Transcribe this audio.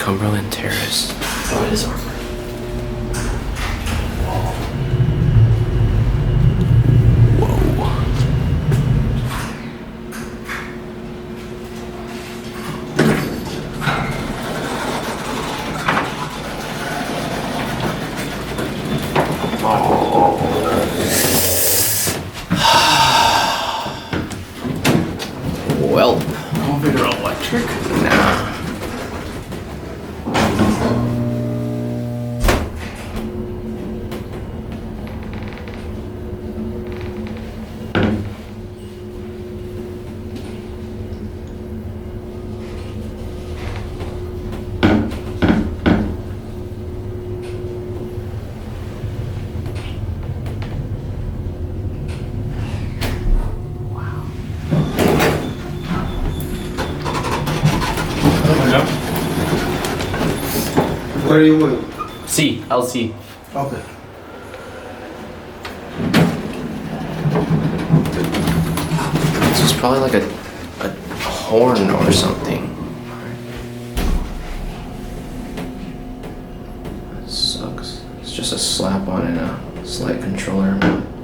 Cumberland Terrace. Oh, it is armor. Well, Jowevator electric? nah. Where do you live? C, LC. Okay. This is probably like a horn or something. That sucks. It's just a slap on and a slight controller amount.